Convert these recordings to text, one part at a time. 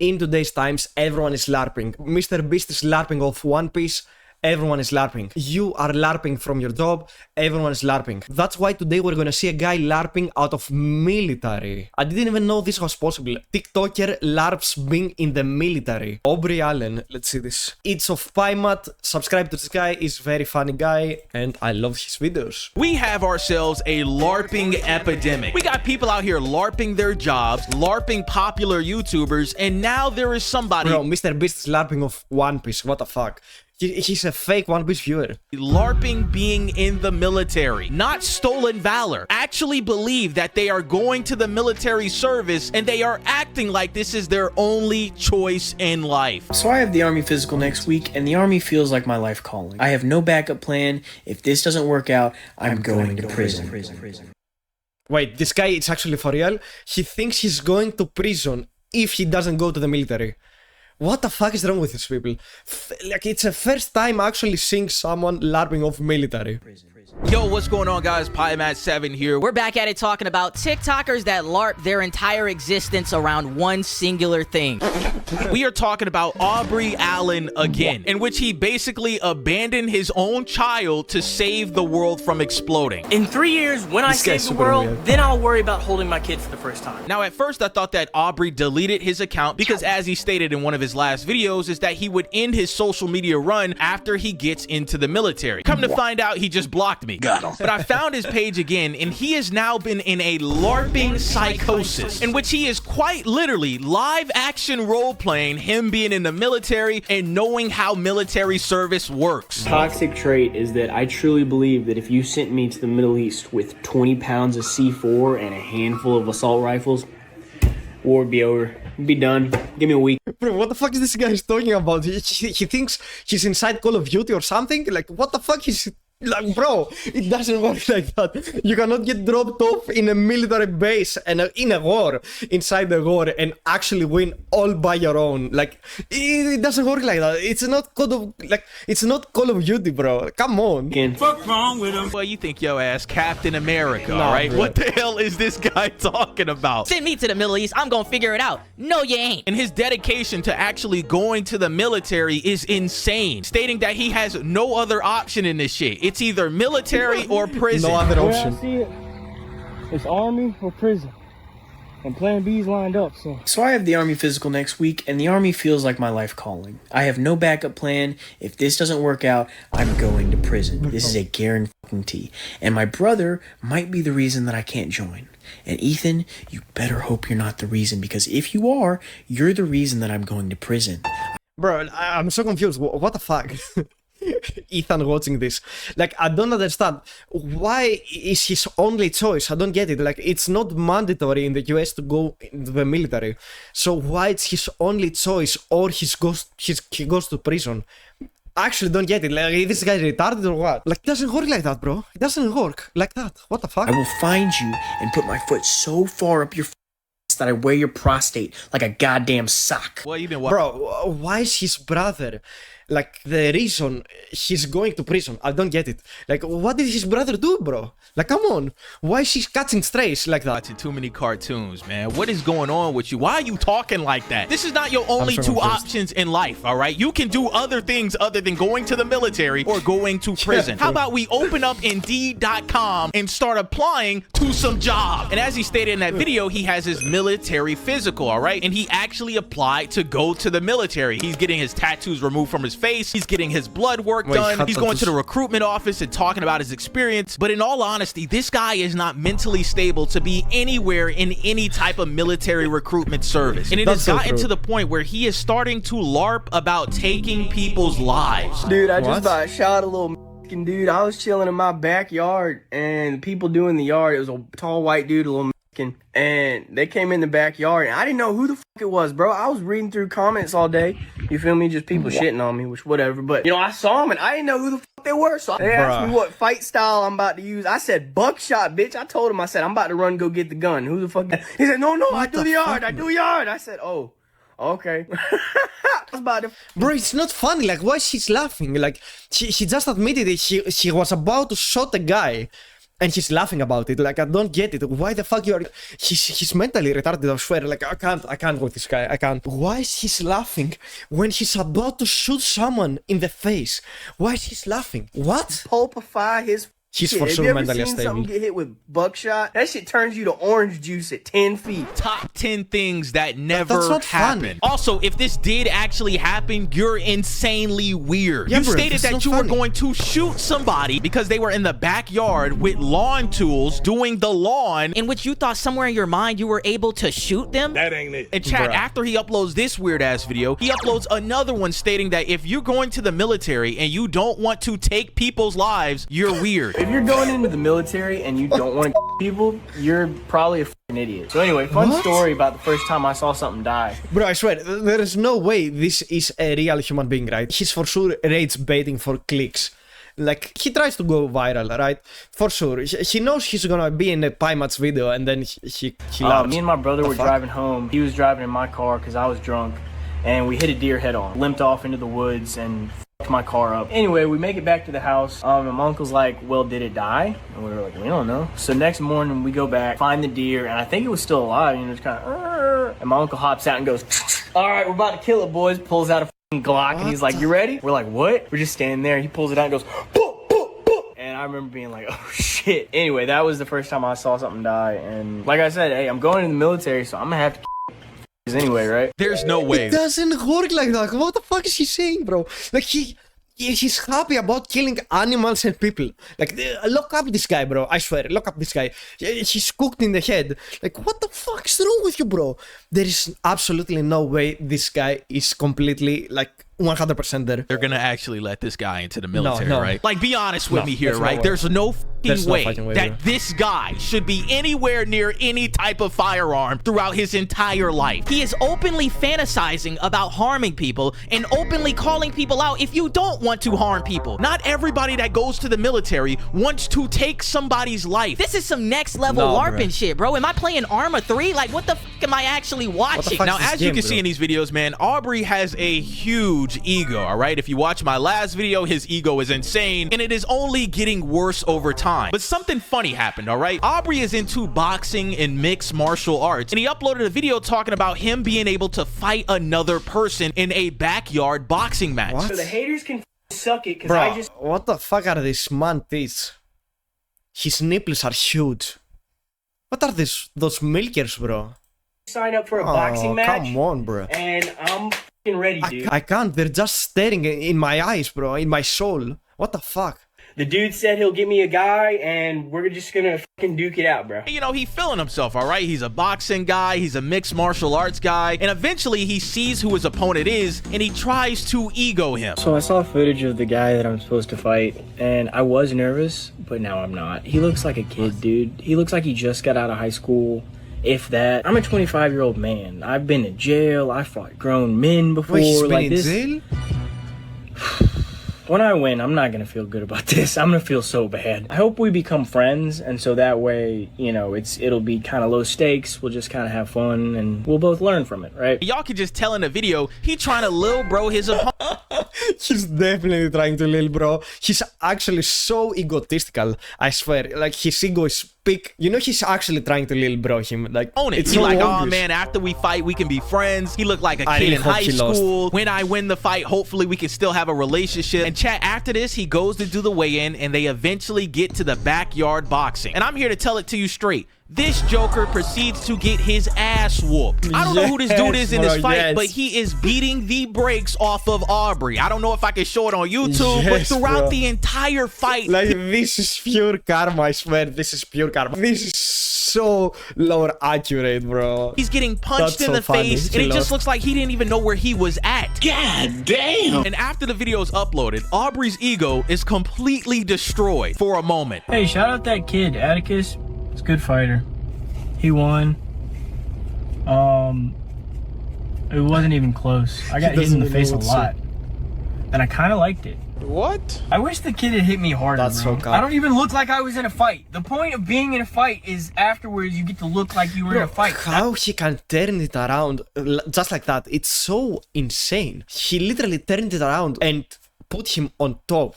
In today's times, everyone is LARPing. Mr. Beast is LARPing off One Piece. Everyone is LARPing. You are LARPing from your job. Everyone is LARPing. That's why today we're gonna see a guy LARPing out of military. I didn't even know this was possible. TikToker LARPs being in the military. Aubrey Allen. Let's see this. It's of Pymat. Subscribe to this guy. He's a very funny guy and I love his videos. We have ourselves a LARPing epidemic. We got people out here LARPing their jobs, LARPing popular YouTubers, and now there is somebody... Bro, Mr. Beast is LARPing of One Piece. What the fuck? He's a fake One Piece viewer. LARPing being in the military, not stolen valor. Actually believe that they are going to the military service and they are acting like this is their only choice in life. So I have the Army physical next week and the Army feels like my life calling. I have no backup plan. If this doesn't work out, I'm going to prison. Wait, this guy is actually for real? He thinks he's going to prison if he doesn't go to the military. What the fuck is wrong with these people? Like, it's the first time actually seeing someone LARPing off military. Yo, what's going on, guys? Pymat7 here. We're back at it talking about TikTokers that LARP their entire existence around one singular thing. We are talking about Aubrey Allen again, in which he basically abandoned his own child to save the world from exploding. In 3 years, when I save the world, then I'll worry about holding my kid for the first time. Now, at first, I thought that Aubrey deleted his account because, as he stated in one of his last videos, is that he would end his social media run after he gets into the military. Come to find out, he just blocked me. Got him. But I found his page again, and he has now been in a LARPing psychosis, in which he is quite literally live action role-playing him being in the military and knowing how military service works. Toxic trait is that I truly believe that if you sent me to the Middle East with 20 pounds of C4 and a handful of assault rifles, war would be over. It'd be done. Give me a week. Bro, what the fuck is this guy talking about? He thinks he's inside Call of Duty or something? Like, what the fuck is... Like, bro, it doesn't work like that. You cannot get dropped off in a military base and in a war, inside the war, and actually win all by your own. Like, it doesn't work like that. It's not Call of Duty, bro. Come on. Fuck wrong with him. Well, you think your ass Captain America, Nah, all right? bro. What the hell is this guy talking about? Send me to the Middle East, I'm gonna figure it out. No, you ain't. And his dedication to actually going to the military is insane, stating that he has no other option in this shit. It's either military or prison. No other The way option. I see it, it's Army or prison. And Plan B's lined up, So I have the Army physical next week and the Army feels like my life calling. I have no backup plan. If this doesn't work out, I'm going to prison. This is a guarantee. And my brother might be the reason that I can't join. And Ethan, you better hope you're not the reason, because if you are, you're the reason that I'm going to prison. Bro, I'm so confused. What the fuck? Ethan watching this. Like, I don't understand. Why is his only choice? I don't get it. Like, it's not mandatory in the US to go into the military. So why it's his only choice, or he goes to prison? I actually don't get it. Like, is this guy retarded or what? Like, it doesn't work like that, bro. It doesn't work like that. What the fuck? I will find you and put my foot so far up your that I wear your prostate like a goddamn sock. Well, you been Bro, why is his brother, like, the reason he's going to prison? I don't get it. Like, what did his brother do, bro? Like, come on. Why is he catching strays like that? watching too many cartoons, man. What is going on with you? Why are you talking like that? This is not your only so two confused. options in life, all right? You can do other things other than going to the military or going to prison. How about we open up Indeed.com and start applying to some jobs? And as he stated in that video, he has his military physical, all right? And he actually applied to go to the military. He's getting his tattoos removed from his face. He's getting his blood work done. He's going to the recruitment office and talking about his experience. But in all honesty, this guy is not mentally stable to be anywhere in any type of military recruitment service. And it has gotten to the point where he is starting to LARP about taking people's lives. Dude, I just about shot a little dude. I was chilling in my backyard, and people doing the yard. It was a tall white dude, a little and they came in the backyard, and I didn't know who the fuck it was, bro. I was reading through comments all day. You feel me? Just people shitting on me, which whatever. But, you know, I saw them, and I didn't know who the fuck they were. So they asked me what fight style I'm about to use. I said, buckshot, bitch. I told him, I said, I'm about to run, go get the gun. Who the fuck? He said, no, I do the yard. I do yard. I said, oh, okay. I was about to... Bro, it's not funny. Like, why she's laughing? Like, she just admitted it. She was about to shoot a guy. And he's laughing about it. Like, I don't get it. Why the fuck you are... He's mentally retarded, I swear. Like, I can't with this guy. I can't. Why is he laughing when he's about to shoot someone in the face? Why is he laughing? What? Pulpify his He's shit. for Have sure you ever mentally seen unstable. something get hit with buckshot? That shit turns you to orange juice at 10 feet. Top 10 things that never that's not fun. happened. Also, if this did actually happen, you're insanely weird. Yeah, You bro, stated that's that not you were funny. going to shoot somebody because they were in the backyard with lawn tools doing the lawn. In which you thought somewhere in your mind you were able to shoot them? That ain't it. And Chad, Bruh. after he uploads this weird ass video, he uploads another one stating that if you're going to the military and you don't want to take people's lives, you're weird. If you're going into the military and you don't want to people, you're probably a fucking idiot. So anyway, fun story about the first time I saw something die. Bro, I swear, there is no way this is a real human being, right? He's for sure rage baiting for clicks. Like, he tries to go viral, right? For sure. He knows he's gonna be in a pie match video and then he laughs. Me and my brother were driving home. He was driving in my car because I was drunk. And we hit a deer head on. Limped off into the woods and fucked my car up. Anyway, we make it back to the house. And my uncle's like, well, did it die? And we were like, we don't know. So next morning we go back, find the deer, and I think it was still alive. You know, it's kind of, and my uncle hops out and goes, all right, we're about to kill it, boys. Pulls out a fucking Glock and he's like, you ready? We're like, what? We're just standing there. He pulls it out and goes, boop, boop, boop. And I remember being like, oh shit. Anyway, that was the first time I saw something die. And like I said, hey, I'm going in the military, so I'm gonna have to anyway, right? There's no way. It doesn't work like that. What the fuck is he saying, bro? Like, he's happy about killing animals and people. Like, lock up this guy, bro. I swear, lock up this guy. He's cooked in the head. Like, what the fuck is wrong with you, bro? There is absolutely no way this guy is completely, like, 100% there. They're gonna actually let this guy into the military, No. right? Like, be honest with me here, there's no right? way. There's no There's no way fucking way, that bro. this guy should be anywhere near any type of firearm throughout his entire life. He is openly fantasizing about harming people and openly calling people out if you don't want to harm people. Not everybody that goes to the military wants to take somebody's life. This is some next level No, LARPing bro. shit, bro. Am I playing Arma 3? Like, what the fuck am I actually watching? fuck? Now, This as you game, can bro. see in these videos, man, Aubrey has a huge ego, all right? If you watch my last video, his ego is insane, and it is only getting worse over time. But something funny happened, all right? Aubrey is into boxing and mixed martial arts, and he uploaded a video talking about him being able to fight another person in a backyard boxing match. What? So the haters can suck it because Bro, I just what the fuck are these man tits? His nipples are huge. What are those milkers, bro? signed up for a boxing match. Come on, bro. And I'm fucking ready, dude. I can't. They're just staring in my eyes, bro. In my soul. What the fuck? The dude said he'll give me a guy, and we're just gonna fucking duke it out, bro. You know, he's feeling himself, all right? He's a boxing guy, he's a mixed martial arts guy, and eventually he sees who his opponent is, and he tries to ego him. So I saw footage of the guy that I'm supposed to fight, and I was nervous, but now I'm not. He looks like a kid, dude. He looks like he just got out of high school, if that. I'm a 25-year-old man. I've been to jail. I fought grown men before. Wait, he's been like in this. jail? When I win, I'm not gonna feel good about this. I'm gonna feel so bad. I hope we become friends, and so that way, you know, it'll be kind of low stakes. We'll just kind of have fun, and we'll both learn from it, right? Y'all can just tell in the video, he trying to lil bro his opponent. He's definitely trying to little bro. He's actually so egotistical, I swear. Like, his ego is big. You know, he's actually trying to little bro him. Like, He's so like, oh obvious. man, after we fight, we can be friends. He looked like a I kid really in hope high he lost. school. When I win the fight, hopefully we can still have a relationship. And chat, after this, he goes to do the weigh-in, and they eventually get to the backyard boxing. And I'm here to tell it to you straight. This Joker proceeds to get his ass whooped. I don't know who this dude is in this Yes, fight, bro, yes. but he is beating the brakes off of Aubrey. I don't know if I can show it on YouTube, but Yes, throughout bro. the entire fight, Like, this is pure karma, I swear. This is pure karma. This is so lore accurate, bro. he's getting punched That's in so the funny. face, He and it just lost. looks like he didn't even know where he was at. God damn! And after the video is uploaded, Aubrey's ego is completely destroyed for a moment. Hey, shout out that kid, Atticus. He's a good fighter. He won. It wasn't even close. I got hit in the doesn't face a even know lot. And I kind of liked it. What? I wish the kid had hit me harder, That's bro. so cool. I don't even look like I was in a fight. The point of being in a fight is afterwards you get to look like you were in a fight. How he can turn it around just like that? It's so insane. He literally turned it around and put him on top.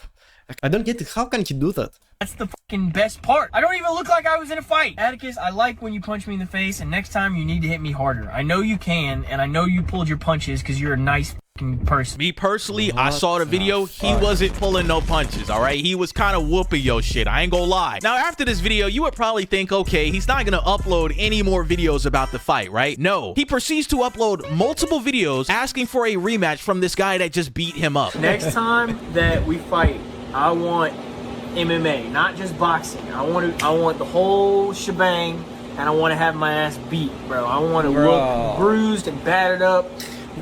Like, I don't get it. How can he do that? That's the fucking best part. I don't even look like I was in a fight. Atticus, I like when you punch me in the face, and next time you need to hit me harder. I know you can, and I know you pulled your punches because you're a nice fucking person. Me personally, I saw the video. He wasn't pulling no punches, all right? He was kind of whooping your shit. I ain't gonna lie. Now, after this video, you would probably think, okay, he's not gonna upload any more videos about the fight, right? No. He proceeds to upload multiple videos asking for a rematch from this guy that just beat him up. Next time that we fight, I want MMA, not just boxing. I want the whole shebang, and I want to have my ass beat, bro. I want to look bruised and battered up,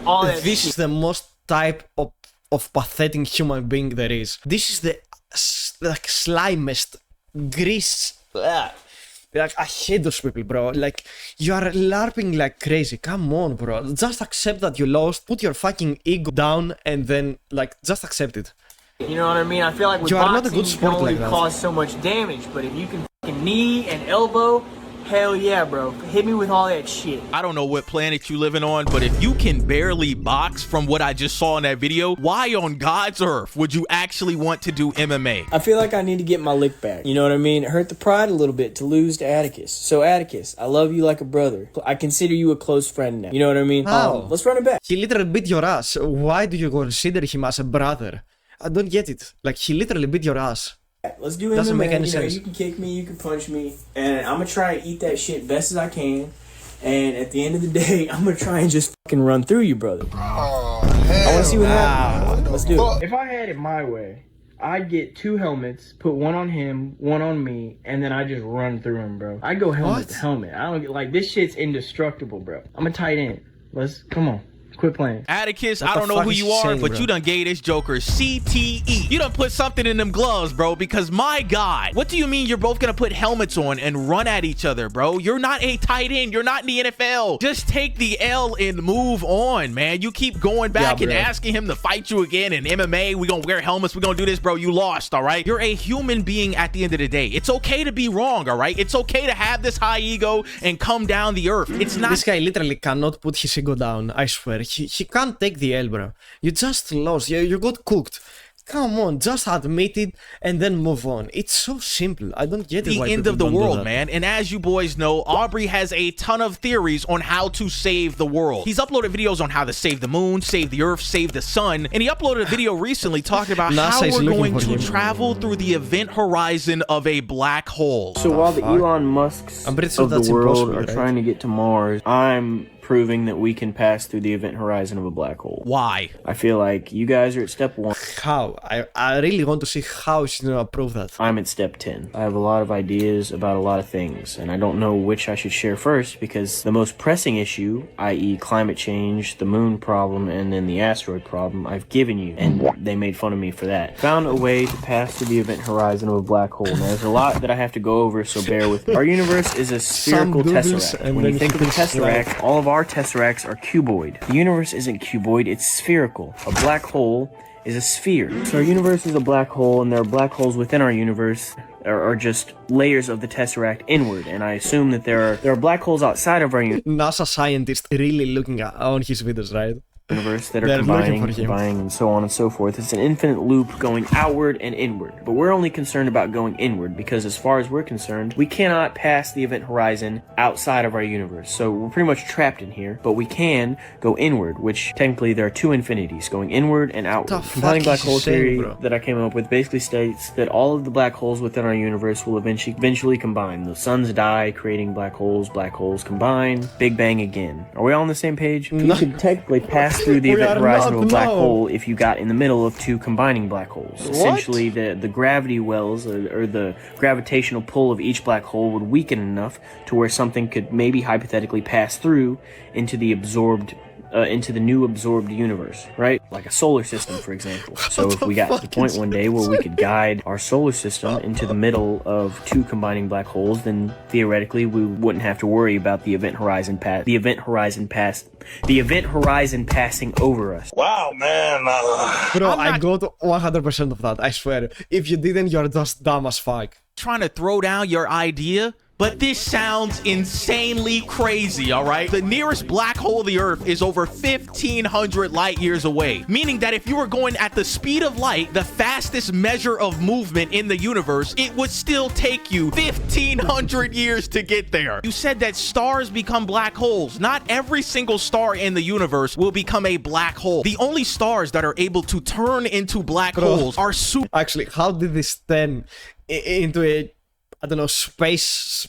all that This shit. is the most type of pathetic human being there is. This is the like slimest, grease. Like, I hate those people, bro. Like, you are LARPing like crazy. Come on, bro. Just accept that you lost. Put your fucking ego down and then, like, just accept it. You know what I mean? I feel like with You are not a boxing, good you can sport only like that. cause so much damage, but if you can fucking knee and elbow, hell yeah, bro. Hit me with all that shit. I don't know what planet you living on, but if you can barely box from what I just saw in that video, why on God's earth would you actually want to do MMA? I feel like I need to get my lick back. You know what I mean? It hurt the pride a little bit to lose to Atticus. So Atticus, I love you like a brother. I consider you a close friend now. You know what I mean? How? Let's run it back. He literally beat your ass. Why do you consider him as a brother? I don't get it. Like, he literally beat your ass. Let's do Doesn't MMA. make any you know, sense. you can kick me, you can punch me, and I'm gonna try and eat that shit best as I can. And at the end of the day, I'm gonna try and just fucking run through you, brother. I wanna see what happens. Let's do it. If I had it my way, I'd get 2 helmets, put one on him, one on me, and then I just run through him, bro. I go helmet to helmet. I don't get, like, this shit's indestructible, bro. I'm a tight end. Come on. Quit playing. Atticus, What I the don't know fuck who is you he are, saying, but bro? you done gave this Joker CTE. You done put something in them gloves, bro, because my God, what do you mean you're both gonna put helmets on and run at each other, bro? You're not a tight end. You're not in the NFL. Just take the L and move on, man. You keep going back and asking him to fight you again in MMA. We gonna wear helmets. We gonna do this, bro. You lost, all right? You're a human being at the end of the day. It's okay to be wrong, all right? It's okay to have this high ego and come down the earth. It's not. This guy literally cannot put his ego down, I swear. He can't take the L, bro. You just lost. You got cooked. Come on, just admit it and then move on. It's so simple. I don't get it. The end of the world, man. And as you boys know, Aubrey has a ton of theories on how to save the world. He's uploaded videos on how to save the moon, save the earth, save the sun. And he uploaded a video recently talking about how we're going to travel through the event horizon of a black hole. So while the Elon Musks I'm pretty sure of the that's world impossible, are right? trying to get to Mars, I'm proving that we can pass through the event horizon of a black hole. Why? I feel like you guys are at step 1. How? I really want to see how she's gonna prove that. I'm at step 10. I have a lot of ideas about a lot of things, and I don't know which I should share first because the most pressing issue, i.e. climate change, the moon problem, and then the asteroid problem, I've given you, and they made fun of me for that. Found a way to pass through the event horizon of a black hole. Now, there's a lot that I have to go over, so bear with me. Our universe is a spherical tesseract. When you think of the tesseract, all of our tesseracts are cuboid. The universe isn't cuboid, it's spherical. A black hole is a sphere. So our universe is a black hole, and there are black holes within our universe are just layers of the tesseract inward. And I assume that there are black holes outside of our NASA scientist really looking on his videos, right? universe that are They're combining, looking for him. combining, and so on and so forth. It's an infinite loop going outward and inward. But we're only concerned about going inward because as far as we're concerned, we cannot pass the event horizon outside of our universe. So we're pretty much trapped in here, but we can go inward, which technically there are two infinities, going inward and outward. The Combining fuck black is hole he saying, theory bro? that I came up with basically states that all of the black holes within our universe will eventually combine. The suns die, creating black holes combine, Big Bang again. Are we all on the same page? You could technically pass through the We event are horizon not, of a black no. hole if you got in the middle of two combining black holes. Essentially, the gravity wells or the gravitational pull of each black hole would weaken enough to where something could maybe hypothetically pass through into the new absorbed universe, right? Like a solar system, for example. So if we got to the point one day where we could guide our solar system into the middle of two combining black holes, then theoretically we wouldn't have to worry about the event horizon passing over us. Wow, man. Bro, I got 100% of that, I swear. If you didn't, you're just dumb as fuck. Trying to throw down your idea, But this sounds insanely crazy, all right? The nearest black hole of the Earth is over 1,500 light years away, meaning that if you were going at the speed of light, the fastest measure of movement in the universe, it would still take you 1,500 years to get there. You said that stars become black holes. Not every single star in the universe will become a black hole. The only stars that are able to turn into black holes are super. Actually, how did this turn into a, I don't know, space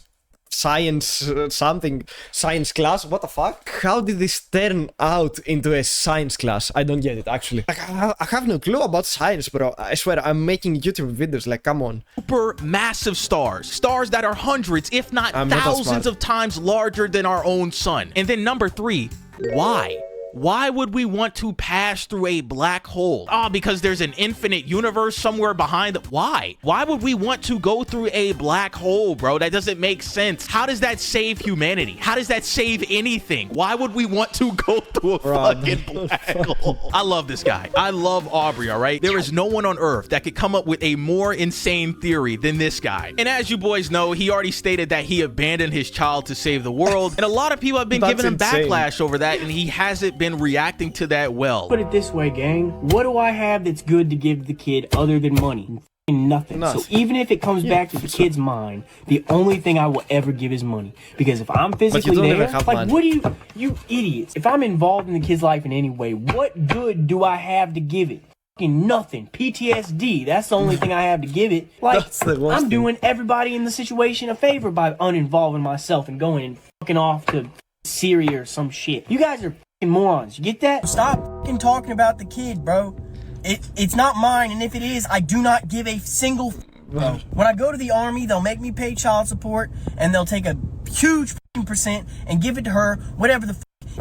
science science class? What the fuck? How did this turn out into a science class? I don't get it, actually. Like, I have no clue about science, bro. I swear, I'm making YouTube videos, like, come on. Super massive stars that are hundreds, if not thousands of times larger than our own sun. And then number 3, why? Why would we want to pass through a black hole? Oh, because there's an infinite universe somewhere behind. Why? Why would we want to go through a black hole, bro? That doesn't make sense. How does that save humanity? How does that save anything? Why would we want to go through a fucking black hole? I love this guy. I love Aubrey, all right? There is no one on Earth that could come up with a more insane theory than this guy. And as you boys know, he already stated that he abandoned his child to save the world. And a lot of people have been giving him backlash over that, and he hasn't been reacting to that well. Put it this way, gang. What do I have that's good to give the kid other than money? Nothing. So even if it comes back to the kid's mind, the only thing I will ever give is money. Because if I'm physically there, like, what do you idiots? If I'm involved in the kid's life in any way, what good do I have to give it? Nothing. PTSD. That's the only thing I have to give it. Like, I'm doing everybody in the situation a favor by uninvolving myself and going and fucking off to Syria or some shit. You guys are morons. You get that? Stop fucking talking about the kid, bro. It's not mine, and if it is, I do not give a single bro. When I go to the army, they'll make me pay child support, and they'll take a huge percent and give it to her, whatever the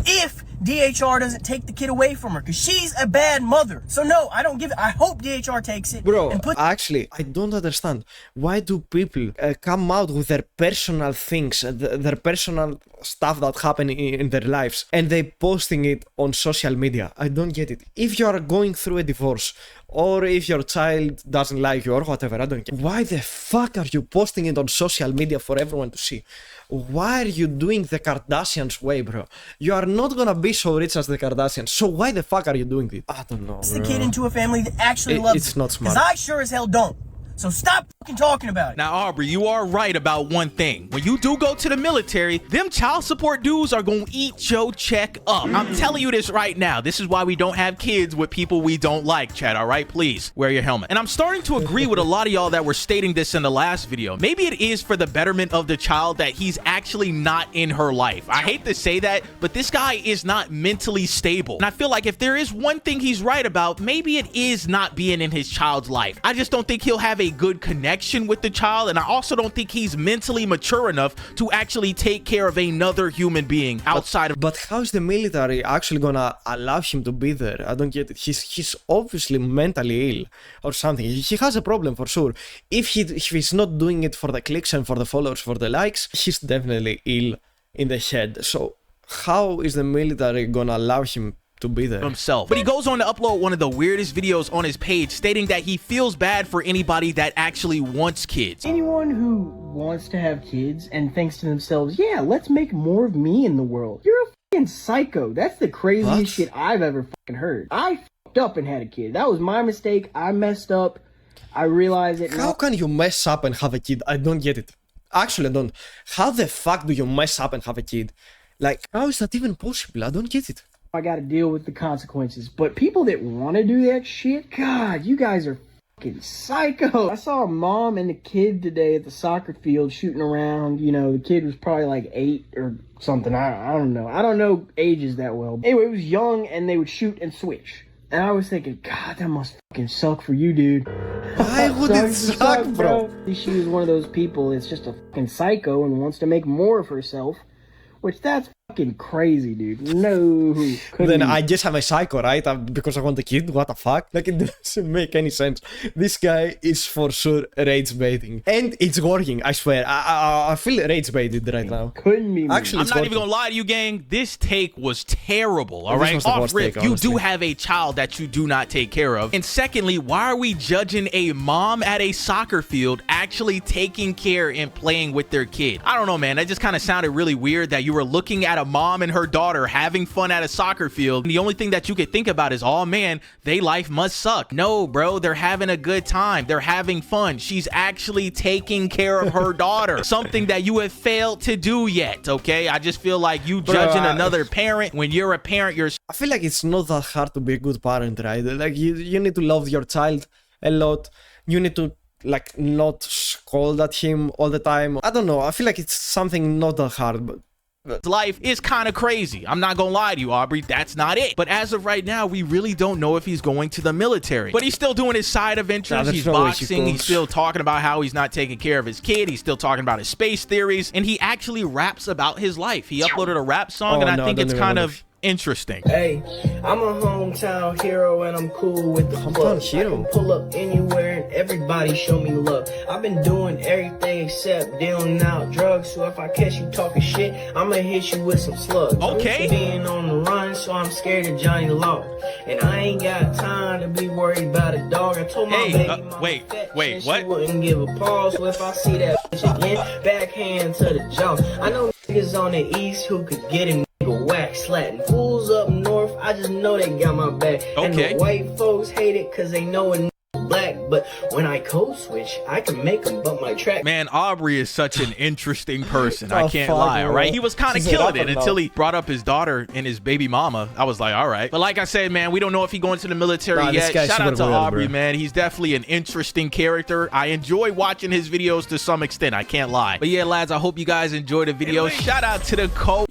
if DHR doesn't take the kid away from her, because she's a bad mother. So no, I don't give it. I hope DHR takes it. Bro, actually, I don't understand. Why do people come out with their personal things, their personal stuff that happen in their lives, and they posting it on social media? I don't get it. If you are going through a divorce, or if your child doesn't like you or whatever, I don't care. Why the fuck are you posting it on social media for everyone to see? Why are you doing the Kardashians way, bro? You are not gonna be so rich as the Kardashians, so why the fuck are you doing this? I don't know, bro. The kid into a family that actually loves it's not smart. Because I sure as hell don't. So stop fucking talking about it. Now, Aubrey, you are right about one thing. When you do go to the military, them child support dudes are gonna eat your check up. I'm telling you this right now. This is why we don't have kids with people we don't like, Chad, all right? Please, wear your helmet. And I'm starting to agree with a lot of y'all that were stating this in the last video. Maybe it is for the betterment of the child that he's actually not in her life. I hate to say that, but this guy is not mentally stable. And I feel like if there is one thing he's right about, maybe it is not being in his child's life. I just don't think he'll have a good connection with the child, and I also don't think he's mentally mature enough to actually take care of another human being outside of. But how is the military actually gonna allow him to be there? I don't get it. He's obviously mentally ill or something. He has a problem for sure. If he's not doing it for the clicks and for the followers, for the likes, he's definitely ill in the head. So how is the military gonna allow him to be there himself? But he goes on to upload one of the weirdest videos on his page, stating that he feels bad for anybody that actually wants kids. Anyone who wants to have kids and thinks to themselves, yeah, let's make more of me in the world, you're a fucking psycho. That's the craziest shit I've ever fucking heard. I fucked up and had a kid. That was my mistake. I messed up. I realized it. How can you mess up and have a kid? I don't get it. Actually, I don't. How the fuck do you mess up and have a kid? Like, how is that even possible? I don't get it. I gotta deal with the consequences. But people that want to do that shit, God, you guys are fucking psycho. I saw a mom and a kid today at the soccer field shooting around. You know, the kid was probably like 8 or something. I don't know. I don't know ages that well. Anyway, it was young and they would shoot and switch. And I was thinking, God, that must fucking suck for you, dude. Why would it suck, bro? She was one of those people that's just a fucking psycho and wants to make more of herself. Which that's fucking crazy, dude. No. Then I just have a psycho, right? Because I want a kid. What the fuck? Like, it doesn't make any sense. This guy is for sure rage baiting, and it's working. I swear. I feel rage baited right now. Couldn't be me. Actually, I'm it's not working. even gonna lie to you, gang. This take was terrible. All This right, was the off worst rip, take, you honestly. do have a child that you do not take care of. And secondly, why are we judging a mom at a soccer field actually taking care and playing with their kid? I don't know, man. That just kind of sounded really weird that you were looking at a mom and her daughter having fun at a soccer field, and the only thing that you could think about is, oh man, they life must suck. No, bro, they're having a good time. They're having fun. She's actually taking care of her daughter, something that you have failed to do yet, okay? I just feel like you judging another parent when you're a parent yourself. I feel like it's not that hard to be a good parent, right? Like, you need to love your child a lot. You need to, like, not scold at him all the time. I don't know. I feel like it's something not that hard, but Life is kind of crazy. I'm not gonna lie to you, Aubrey. That's not it. But as of right now, we really don't know if he's going to the military. But he's still doing his side adventures. there's He's no way he boxing. He's goes. still talking about how he's not taking care of his kid. He's still talking about his space theories. And he actually raps about his life. He uploaded a rap song, Oh, and I no, think I it's don't kind remember. of interesting. Hey, I'm a hometown hero and I'm cool with the Hometown plug. hero. I can pull up anywhere and everybody show me love. I've been doing everything except dealing out drugs. So if I catch you talking shit, I'ma hit you with some slugs. Okay. I'm used to being on the run, so I'm scared of Johnny Law. And I ain't got time to be worried about a dog. I told my Hey, baby wait, mama wait, fat, what? she wouldn't give a pause. So if I see that bitch again, backhand to the jaw. I know niggas on the east who could get him whack slatting. Fools up north, I just know they got my back. And Okay. the white folks hate it cause they know it black. But when I code switch, I can make them bump my track. Man, Aubrey is such an interesting person. I Oh, can't fuck, lie, all right? bro. He was kind of He's a killing it rapper until now. he brought up his daughter and his baby mama. I was like, all right. But like I said, man, we don't know if he's going to the military Nah, this yet. guy's Shout out super to weird, Aubrey, bro. man. He's definitely an interesting character. I enjoy watching his videos to some extent. I can't lie. But yeah, lads, I hope you guys enjoyed the video. Shout out to the code.